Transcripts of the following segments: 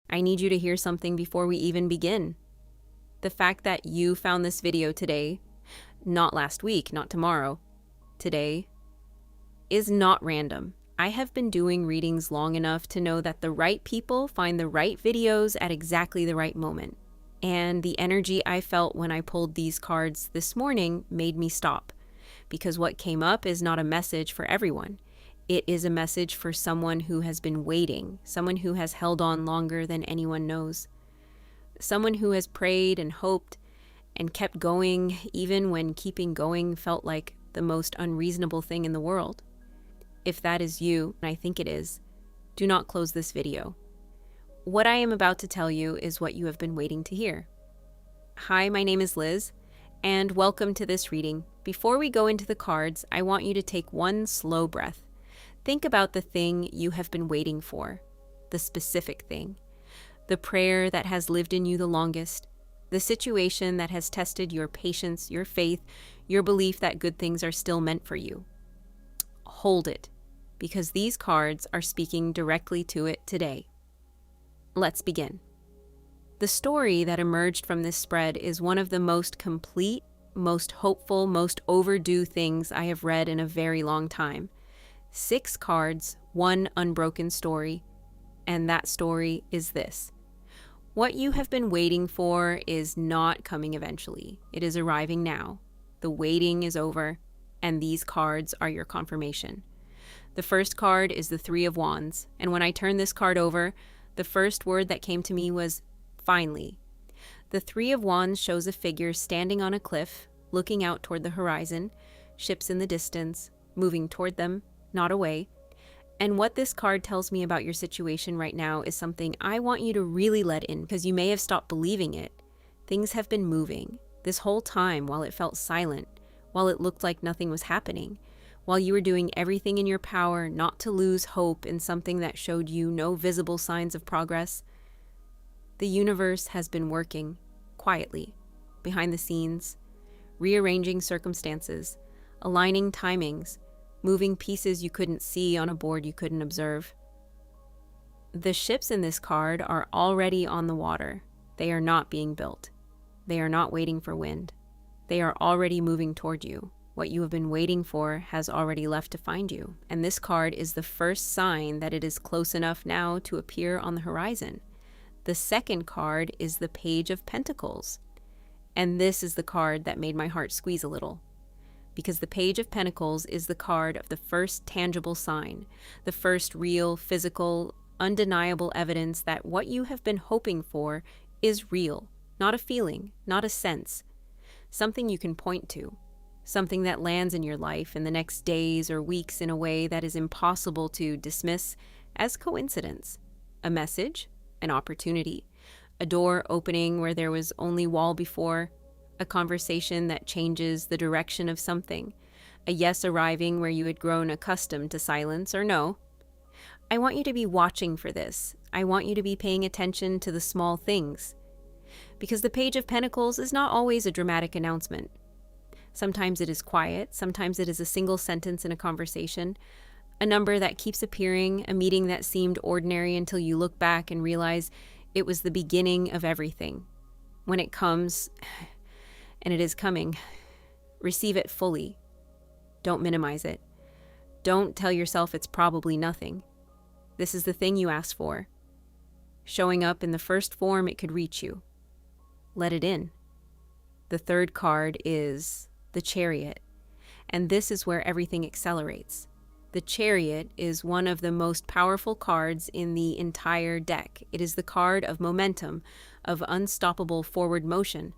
I need you to hear something before we even begin. The fact that you found this video today, not last week, not tomorrow, today, is not random. I have been doing readings long enough to know that the right people find the right videos at exactly the right moment. And the energy I felt when I pulled these cards this morning made me stop, because what came up is not a message for everyone. It is a message for someone who has been waiting, someone who has held on longer than anyone knows, someone who has prayed and hoped and kept going even when keeping going felt like the most unreasonable thing in the world. If that is you, and I think it is, do not close this video. What I am about to tell you is what you have been waiting to hear. Hi, my name is Liz, and welcome to this reading. Before we go into the cards, I want you to take one slow breath. Think about the thing you have been waiting for, the specific thing, the prayer that has lived in you the longest, the situation that has tested your patience, your faith, your belief that good things are still meant for you. Hold it, because these cards are speaking directly to it today. Let's begin. The story that emerged from this spread is one of the most complete, most hopeful, most overdue things I have read in a very long time. 6 cards, one unbroken story, and that story is this. What you have been waiting for is not coming eventually. It is arriving now. The waiting is over, and these cards are your confirmation. The first card is the 3 of Wands, and when I turned this card over, the first word that came to me was finally. The 3 of Wands shows a figure standing on a cliff, looking out toward the horizon, ships in the distance, moving toward them, not away. And what this card tells me about your situation right now is something I want you to really let in, because you may have stopped believing it. Things have been moving this whole time while it felt silent, while it looked like nothing was happening, while you were doing everything in your power not to lose hope in something that showed you no visible signs of progress. The universe has been working quietly, behind the scenes, rearranging circumstances, aligning timings, moving pieces you couldn't see on a board you couldn't observe. The ships in this card are already on the water. They are not being built. They are not waiting for wind. They are already moving toward you. What you have been waiting for has already left to find you. And this card is the first sign that it is close enough now to appear on the horizon. The second card is the Page of Pentacles. And this is the card that made my heart squeeze a little. Because the Page of Pentacles is the card of the first tangible sign, the first real, physical, undeniable evidence that what you have been hoping for is real, not a feeling, not a sense, something you can point to, something that lands in your life in the next days or weeks in a way that is impossible to dismiss as coincidence, a message, an opportunity, a door opening where there was only wall before, a conversation that changes the direction of something, a yes arriving where you had grown accustomed to silence or no. I want you to be watching for this. I want you to be paying attention to the small things. Because the Page of Pentacles is not always a dramatic announcement. Sometimes it is quiet, sometimes it is a single sentence in a conversation, a number that keeps appearing, a meeting that seemed ordinary until you look back and realize it was the beginning of everything. When it comes, and it is coming, receive it fully. Don't minimize it. Don't tell yourself it's probably nothing. This is the thing you asked for. Showing up in the first form it could reach you. Let it in. The third card is the Chariot, and this is where everything accelerates. The Chariot is one of the most powerful cards in the entire deck. It is the card of momentum, of unstoppable forward motion,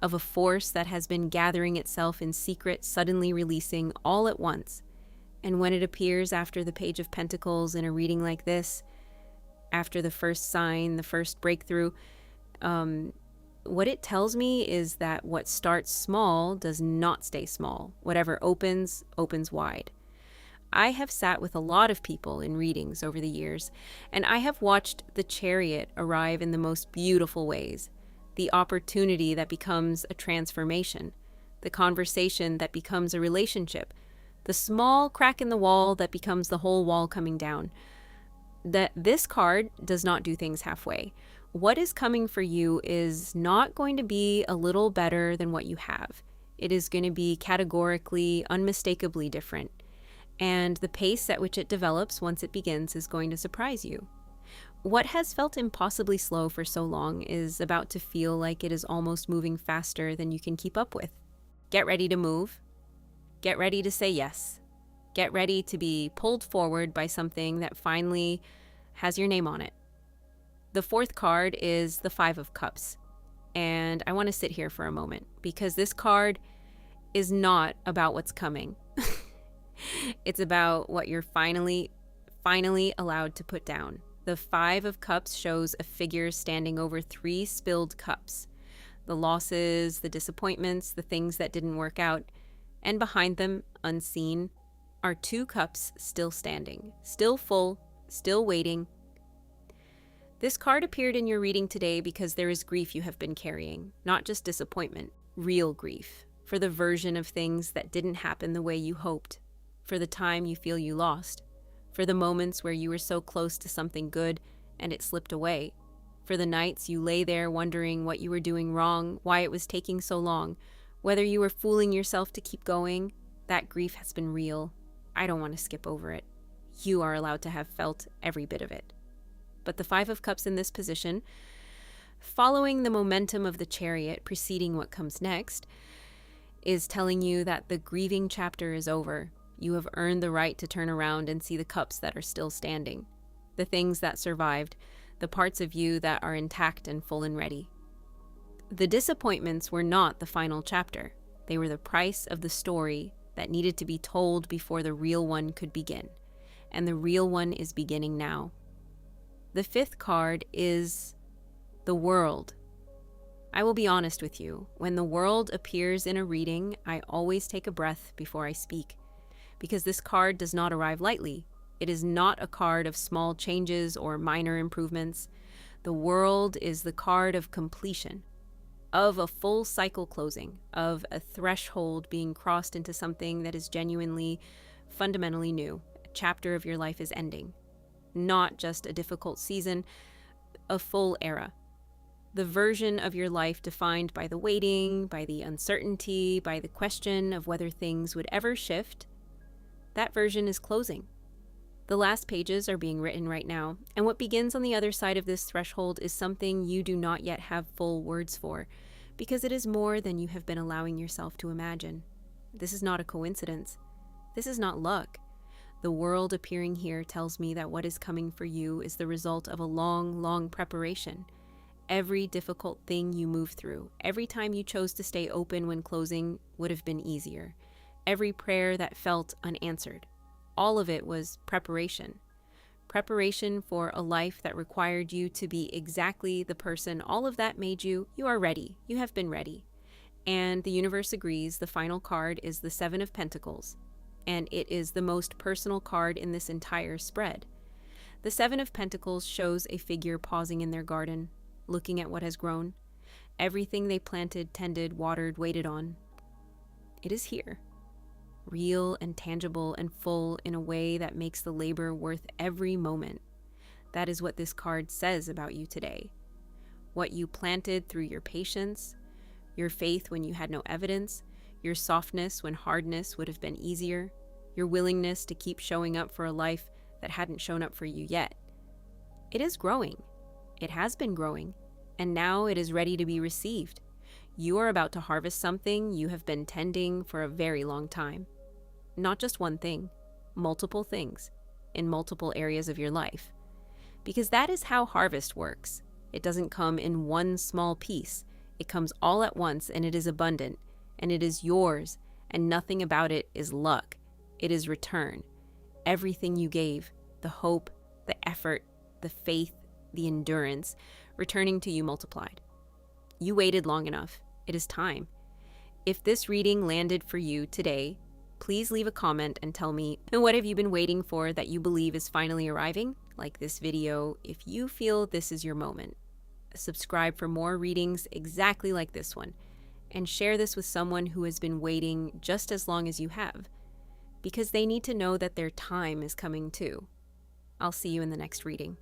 of a force that has been gathering itself in secret, suddenly releasing all at once. And when it appears after the Page of Pentacles in a reading like this, after the first sign, the first breakthrough, what it tells me is that what starts small does not stay small. Whatever opens, opens wide. I have sat with a lot of people in readings over the years, and I have watched the Chariot arrive in the most beautiful ways. The opportunity that becomes a transformation, the conversation that becomes a relationship, the small crack in the wall that becomes the whole wall coming down. That this card does not do things halfway. What is coming for you is not going to be a little better than what you have. It is going to be categorically, unmistakably different. And the pace at which it develops once it begins is going to surprise you. What has felt impossibly slow for so long is about to feel like it is almost moving faster than you can keep up with. Get ready to move. Get ready to say yes. Get ready to be pulled forward by something that finally has your name on it. The fourth card is the Five of Cups. And I want to sit here for a moment because this card is not about what's coming. It's about what you're finally allowed to put down. The Five of Cups shows a figure standing over 3 spilled cups. The losses, the disappointments, the things that didn't work out. And behind them, unseen, are 2 cups still standing, still full, still waiting. This card appeared in your reading today because there is grief you have been carrying, not just disappointment, real grief, for the version of things that didn't happen the way you hoped, for the time you feel you lost, for the moments where you were so close to something good and it slipped away, for the nights you lay there wondering what you were doing wrong, why it was taking so long, whether you were fooling yourself to keep going. That grief has been real. I don't want to skip over it. You are allowed to have felt every bit of it. But the Five of Cups in this position, following the momentum of the Chariot preceding what comes next, is telling you that the grieving chapter is over. You have earned the right to turn around and see the cups that are still standing, the things that survived, the parts of you that are intact and full and ready. The disappointments were not the final chapter. They were the price of the story that needed to be told before the real one could begin. And the real one is beginning now. The fifth card is the World. I will be honest with you. When the World appears in a reading, I always take a breath before I speak, because this card does not arrive lightly. It is not a card of small changes or minor improvements. The World is the card of completion, of a full cycle closing, of a threshold being crossed into something that is genuinely, fundamentally new. A chapter of your life is ending. Not just a difficult season, a full era. The version of your life defined by the waiting, by the uncertainty, by the question of whether things would ever shift, that version is closing. The last pages are being written right now, and what begins on the other side of this threshold is something you do not yet have full words for, because it is more than you have been allowing yourself to imagine. This is not a coincidence. This is not luck. The World appearing here tells me that what is coming for you is the result of a long, long preparation. Every difficult thing you move through, every time you chose to stay open when closing would have been easier. Every prayer that felt unanswered. All of it was preparation. Preparation for a life that required you to be exactly the person all of that made you. You are ready. You have been ready. And the universe agrees. The final card is the Seven of Pentacles. And it is the most personal card in this entire spread. The Seven of Pentacles shows a figure pausing in their garden, looking at what has grown. Everything they planted, tended, watered, waited on. It is here. Real and tangible and full in a way that makes the labor worth every moment. That is what this card says about you today. What you planted through your patience, your faith when you had no evidence, your softness when hardness would have been easier, your willingness to keep showing up for a life that hadn't shown up for you yet. It is growing. It has been growing, and now it is ready to be received. You are about to harvest something you have been tending for a very long time. Not just one thing, multiple things in multiple areas of your life. Because that is how harvest works. It doesn't come in one small piece. It comes all at once, and it is abundant, and it is yours, and nothing about it is luck. It is return. Everything you gave, the hope, the effort, the faith, the endurance, returning to you multiplied. You waited long enough. It is time. If this reading landed for you today, please leave a comment and tell me, what have you been waiting for that you believe is finally arriving? Like this video if you feel this is your moment. Subscribe for more readings exactly like this one, and share this with someone who has been waiting just as long as you have, because they need to know that their time is coming too. I'll see you in the next reading.